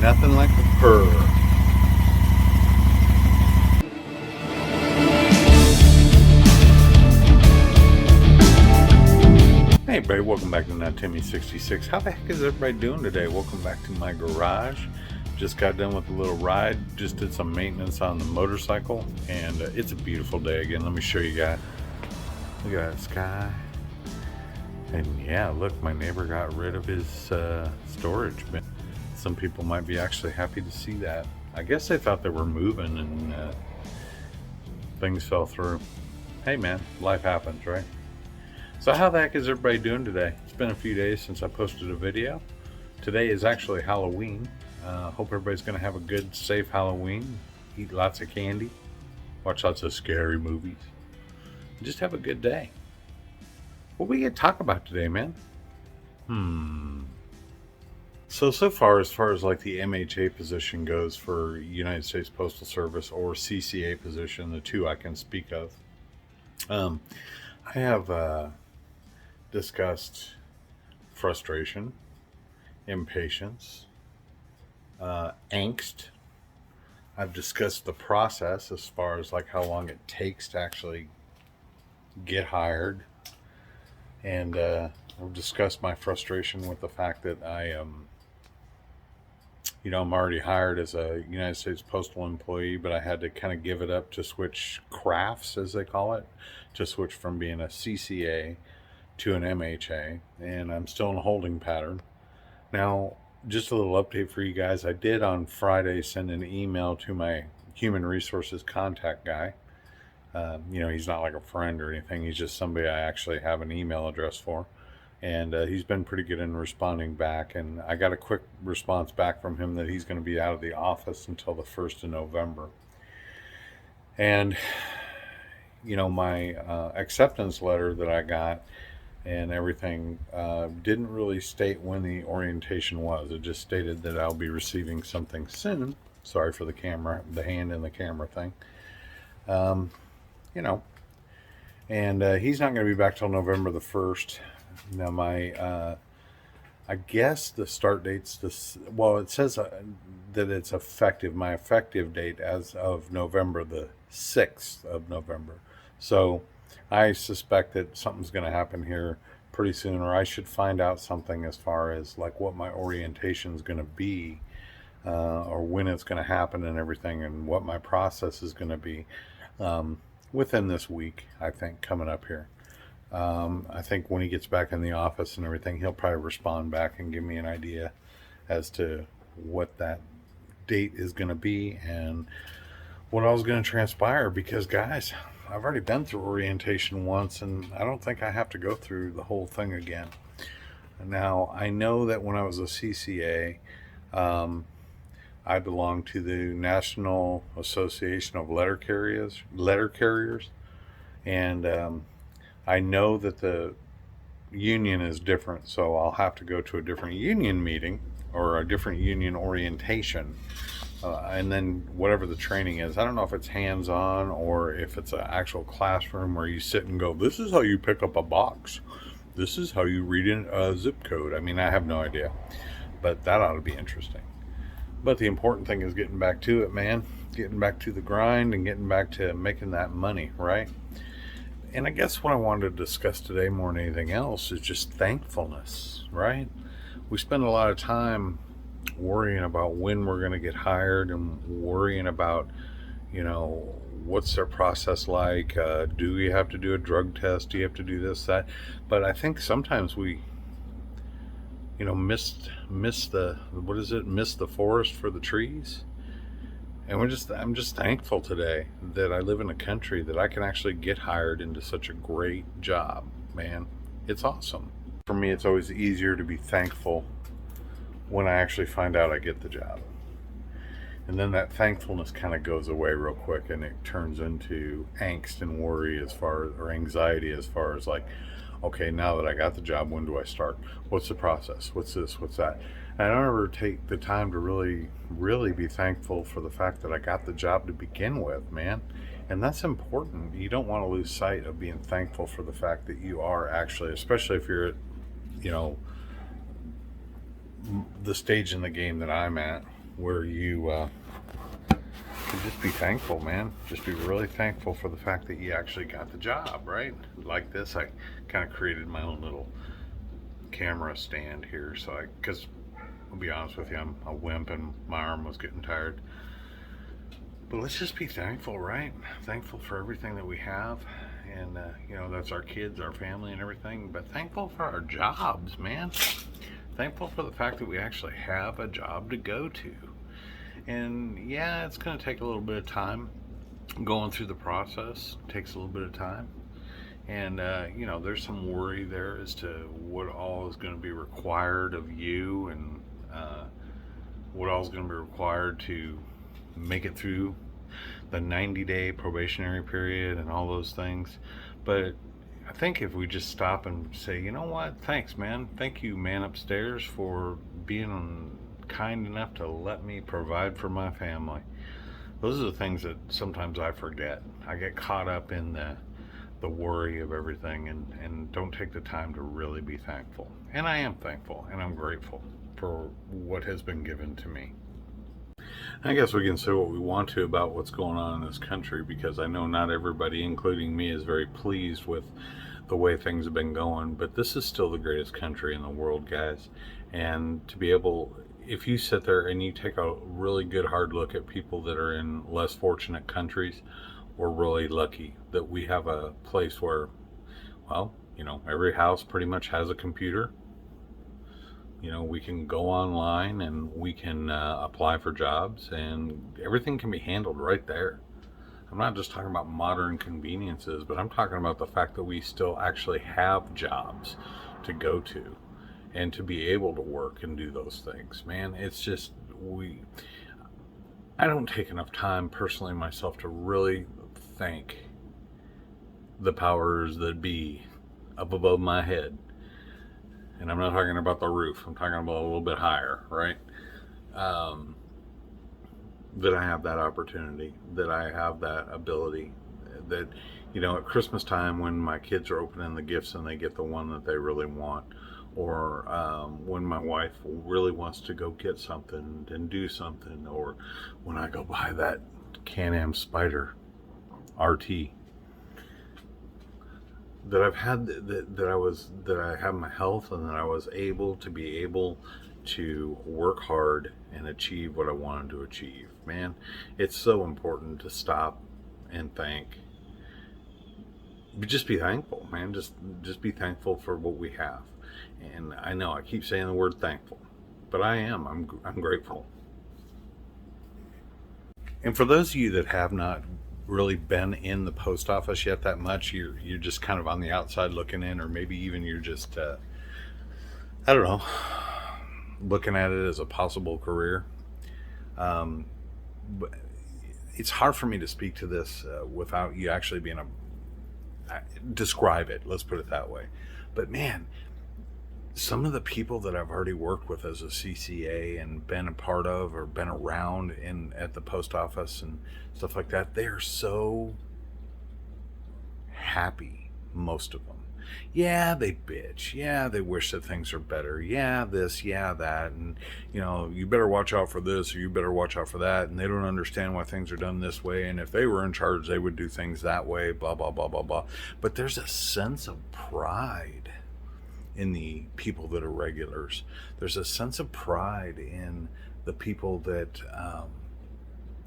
Nothing like the purr. Hey everybody, welcome back to Not Timmy 66. How the heck is everybody doing today? Welcome back to my garage. Just got done with a little ride. Just did some maintenance on the motorcycle, and it's a beautiful day again. Let me show you guys. Look at that sky. And yeah, look, my neighbor got rid of his storage bin. Some people might be actually happy to see that. I guess they thought they were moving and things fell through. Hey man, life happens, right? So how the heck is everybody doing today? It's been a few days since I posted a video. Today is actually Halloween. Hope everybody's gonna have a good, safe Halloween. Eat lots of candy. Watch lots of scary movies. Just have a good day. What we gonna talk about today, man? So far as like the MHA position goes for United States Postal Service or CCA position, the two I can speak of, I have discussed frustration, impatience, angst. I've discussed the process as far as like how long it takes to actually get hired, and I've discussed my frustration with the fact that I'm already hired as a United States Postal employee, but I had to kind of give it up to switch crafts, as they call it, to switch from being a CCA to an MHA, and I'm still in a holding pattern. Now, just a little update for you guys. I did on Friday send an email to my human resources contact guy. He's not like a friend or anything. He's just somebody I actually have an email address for. And he's been pretty good in responding back. And I got a quick response back from him that he's going to be out of the office until the 1st of November. And, my acceptance letter that I got and everything didn't really state when the orientation was. It just stated that I'll be receiving something soon. Sorry for the camera, the hand in the camera thing. And he's not going to be back till November the 1st. Now I guess the start date's this. Well, it says that it's effective. My effective date as of November the 6th of November. So I suspect that something's going to happen here pretty soon, or I should find out something as far as like what my orientation is going to be, or when it's going to happen and everything, and what my process is going to be within this week. I think coming up here. I think when he gets back in the office and everything, he'll probably respond back and give me an idea as to what that date is going to be and what all's going to transpire. Because, guys, I've already been through orientation once, and I don't think I have to go through the whole thing again. Now, I know that when I was a CCA, I belonged to the National Association of Letter Carriers, and I know that the union is different, so I'll have to go to a different union meeting or a different union orientation, and then whatever the training is. I don't know if it's hands-on or if it's an actual classroom where you sit and go, this is how you pick up a box. This is how you read a zip code. I mean, I have no idea, but that ought to be interesting. But the important thing is getting back to it, man. Getting back to the grind and getting back to making that money, right? And I guess what I wanted to discuss today more than anything else is just thankfulness, right? We spend a lot of time worrying about when we're going to get hired and worrying about, what's their process like? Do we have to do a drug test? Do you have to do this, that? But I think sometimes we, miss the forest for the trees. And I'm just thankful today that I live in a country that I can actually get hired into such a great job, man. It's awesome. For me, it's always easier to be thankful when I actually find out I get the job. And then that thankfulness kind of goes away real quick, and it turns into angst and worry or anxiety as far as like, okay, now that I got the job, when do I start? What's the process? What's this? What's that? I don't ever take the time to really be thankful for the fact that I got the job to begin with, man. And that's important. You don't want to lose sight of being thankful for the fact that you are actually, especially if you're at, you know, the stage in the game that I'm at, where you can just be thankful, man. Just be really thankful for the fact that you actually got the job, right? Like this, I kind of created my own little camera stand here, because I'll be honest with you, I'm a wimp and my arm was getting tired. But let's just be thankful, right? Thankful for everything that we have. And, that's our kids, our family, and everything. But thankful for our jobs, man. Thankful for the fact that we actually have a job to go to. And yeah, it's going to take a little bit of time. Going through the process takes a little bit of time. And, there's some worry there as to what all is going to be required of you, and what all is going to be required to make it through the 90-day probationary period and all those things. But I think if we just stop and say, you know what, thanks, man. Thank you, man upstairs, for being kind enough to let me provide for my family. Those are the things that sometimes I forget. I get caught up in the worry of everything, and don't take the time to really be thankful. And I am thankful and I'm grateful for what has been given to me. I guess we can say what we want to about what's going on in this country, because I know not everybody, including me, is very pleased with the way things have been going, but this is still the greatest country in the world, guys. And to be able, if you sit there and you take a really good hard look at people that are in less fortunate countries, we're really lucky that we have a place where, well, every house pretty much has a computer. We can go online and we can apply for jobs, and everything can be handled right there. I'm not just talking about modern conveniences, but I'm talking about the fact that we still actually have jobs to go to and to be able to work and do those things. Man, it's just, I don't take enough time personally myself to really thank the powers that be up above my head. And I'm not talking about the roof, I'm talking about a little bit higher, right? That I have that opportunity, that I have that ability, that, at Christmas time when my kids are opening the gifts and they get the one that they really want, or when my wife really wants to go get something and do something, or when I go buy that Can-Am Spider RT, that I've had, that I have my health, and that I was able to work hard and achieve what I wanted to achieve. Man, it's so important to stop and thank. But just be thankful, man. Just be thankful for what we have. And I know I keep saying the word thankful, but I'm grateful. And for those of you that have not really been in the post office yet that much, you're just kind of on the outside looking in, or maybe even you're just I don't know, looking at it as a possible career. But it's hard for me to speak to this without you actually being describe it. Let's put it that way. But man, some of the people that I've already worked with as a CCA and been a part of or been around at the post office and stuff like that, they are so happy, most of them. Yeah, they bitch. Yeah, they wish that things are better. Yeah, this, yeah, that. And, you better watch out for this, or you better watch out for that. And they don't understand why things are done this way. And if they were in charge, they would do things that way, blah, blah, blah, blah, blah. But there's a sense of pride in the people that are regulars. There's a sense of pride in the people that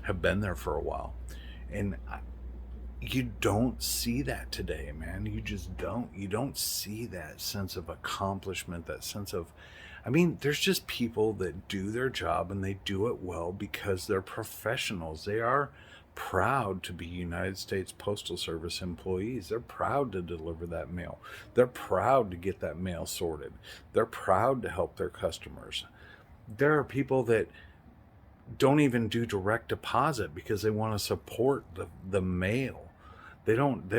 have been there for a while. And you don't see that today, man. You just don't. You don't see that sense of accomplishment, that sense of, there's just people that do their job and they do it well because they're professionals. They are proud to be United States Postal Service employees. They're proud to deliver that mail. They're proud to get that mail sorted. They're proud to help their customers. There are people that don't even do direct deposit because they want to support the mail. They don't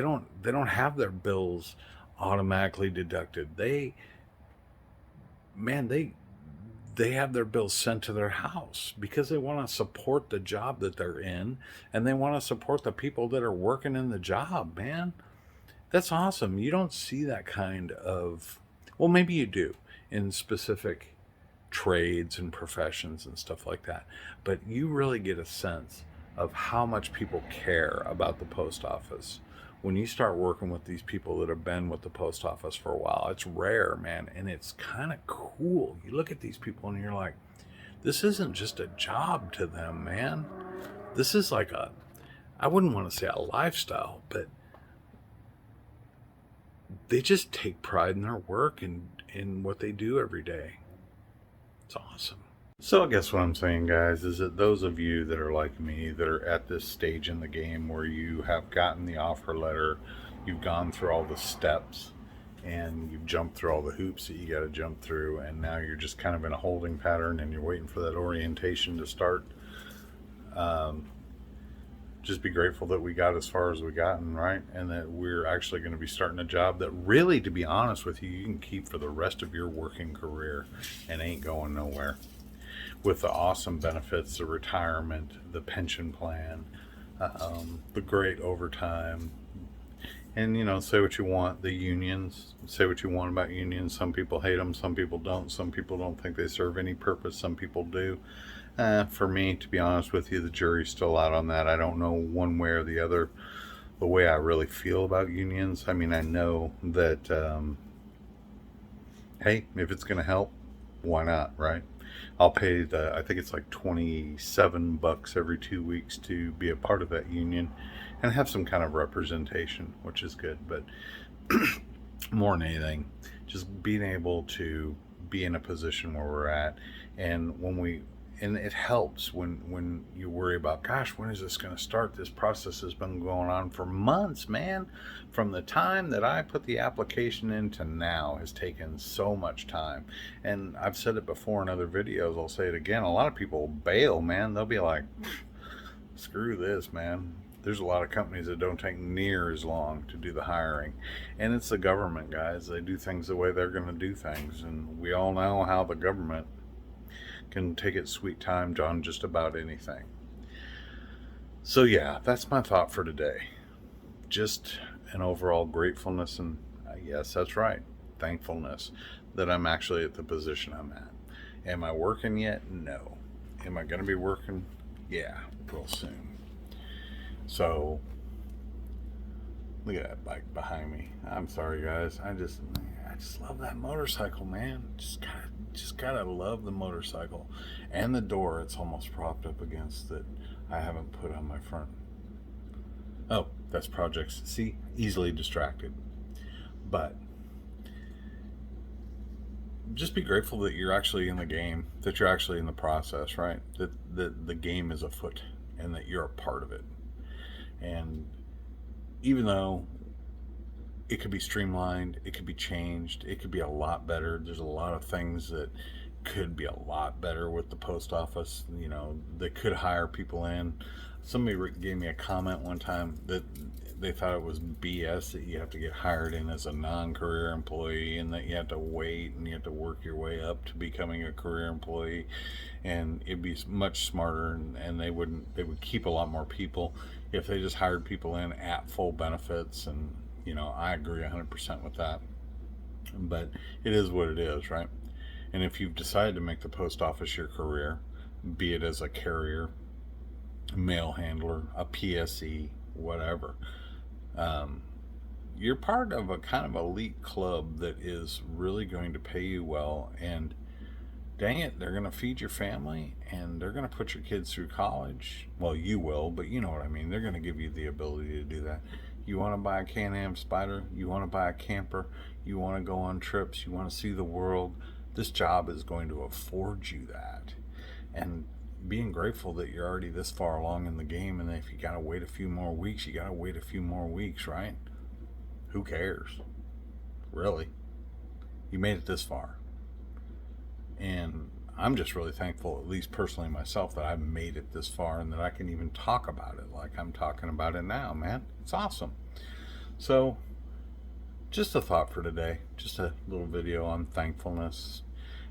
have their bills automatically deducted. They they have their bills sent to their house because they want to support the job that they're in, and they want to support the people that are working in the job, man. That's awesome. You don't see that kind of, well, maybe you do in specific trades and professions and stuff like that. But you really get a sense of how much people care about the post office when you start working with these people that have been with the post office for a while. It's rare, man, and it's kind of cool. You look at these people and you're like, this isn't just a job to them, man. This is like a, I wouldn't want to say a lifestyle, but they just take pride in their work and in what they do every day. It's awesome. So I guess what I'm saying, guys, is that those of you that are like me, that are at this stage in the game where you have gotten the offer letter, you've gone through all the steps, and you've jumped through all the hoops that you got to jump through, and now you're just kind of in a holding pattern and you're waiting for that orientation to start. Just be grateful that we got as far as we gotten, right? And that we're actually going to be starting a job that really, to be honest with you, you can keep for the rest of your working career and ain't going nowhere. With the awesome benefits, the retirement, the pension plan, the great overtime, and, you know, say what you want, the unions, say what you want about unions. Some people hate them, some people don't. Some people don't think they serve any purpose, some people do. For me, to be honest with you, the jury's still out on that. I don't know one way or the other the way I really feel about unions. I mean, I know that, hey, if it's going to help, why not, right? I'll pay I think it's like $27 every 2 weeks to be a part of that union and have some kind of representation, which is good. But more than anything, just being able to be in a position where we're at, and it helps when you worry about, gosh, when is this going to start? This process has been going on for months, man. From the time that I put the application in to now has taken so much time. And I've said it before in other videos, I'll say it again. A lot of people bail, man. They'll be like, screw this, man. There's a lot of companies that don't take near as long to do the hiring. And it's the government, guys. They do things the way they're going to do things. And we all know how the government can take its sweet time on just about anything. So yeah, that's my thought for today. Just an overall gratefulness, and yes, that's right, thankfulness that I'm actually at the position I'm at. Am I working yet? No. Am I going to be working? Yeah, real soon. So look at that bike behind me. I'm sorry, guys. I just love that motorcycle, man. Just gotta love the motorcycle. And the door it's almost propped up against that I haven't put on my front. Oh, that's projects. See, easily distracted. But just be grateful that you're actually in the game, that you're actually in the process, right? That the game is afoot and that you're a part of it. And even though it could be streamlined, it could be changed, it could be a lot better. There's a lot of things that could be a lot better with the post office. You know, they could hire people in. Somebody gave me a comment one time that they thought it was BS that you have to get hired in as a non-career employee and that you have to wait and you have to work your way up to becoming a career employee. And it'd be much smarter, and they would keep a lot more people if they just hired people in at full benefits. And you know, I agree 100% with that. But it is what it is, right? And if you've decided to make the post office your career, be it as a carrier, mail handler, a PSE, whatever, you're part of a kind of elite club that is really going to pay you well. And dang it, they're going to feed your family and they're going to put your kids through college. Well, you will, but you know what I mean. They're going to give you the ability to do that. You want to buy a Can-Am Spyder, you want to buy a camper, you want to go on trips, you want to see the world. This job is going to afford you that. And being grateful that you're already this far along in the game, and if you got to wait a few more weeks, you got to wait a few more weeks, right? Who cares? Really? You made it this far. And I'm just really thankful, at least personally myself, that I've made it this far and that I can even talk about it like I'm talking about it now, man. It's awesome. So, just a thought for today. Just a little video on thankfulness.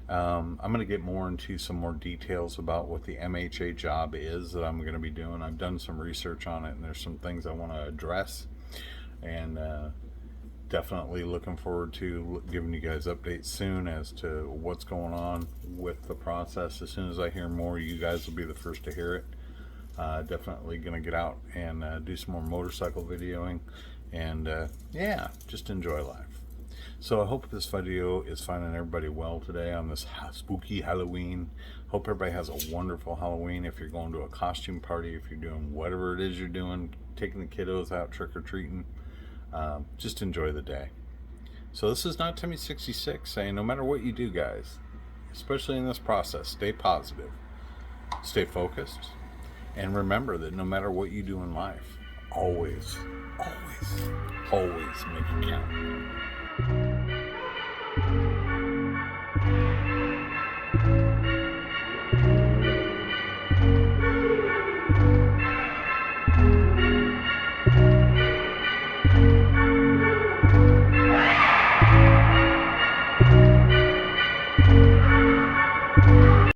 I'm going to get more into some more details about what the MHA job is that I'm going to be doing. I've done some research on it, and there's some things I want to address, and definitely looking forward to giving you guys updates soon as to what's going on with the process. As soon as I hear more, you guys will be the first to hear it. Definitely going to get out and do some more motorcycle videoing, and yeah, just enjoy life. So I hope this video is finding everybody well today on this spooky Halloween. Hope everybody has a wonderful Halloween. If you're going to a costume party, if you're doing whatever it is you're doing, taking the kiddos out trick-or-treating, just enjoy the day. So this is not Timmy66 saying no matter what you do, guys, especially in this process, stay positive, stay focused, and remember that no matter what you do in life, always, always, always make it count.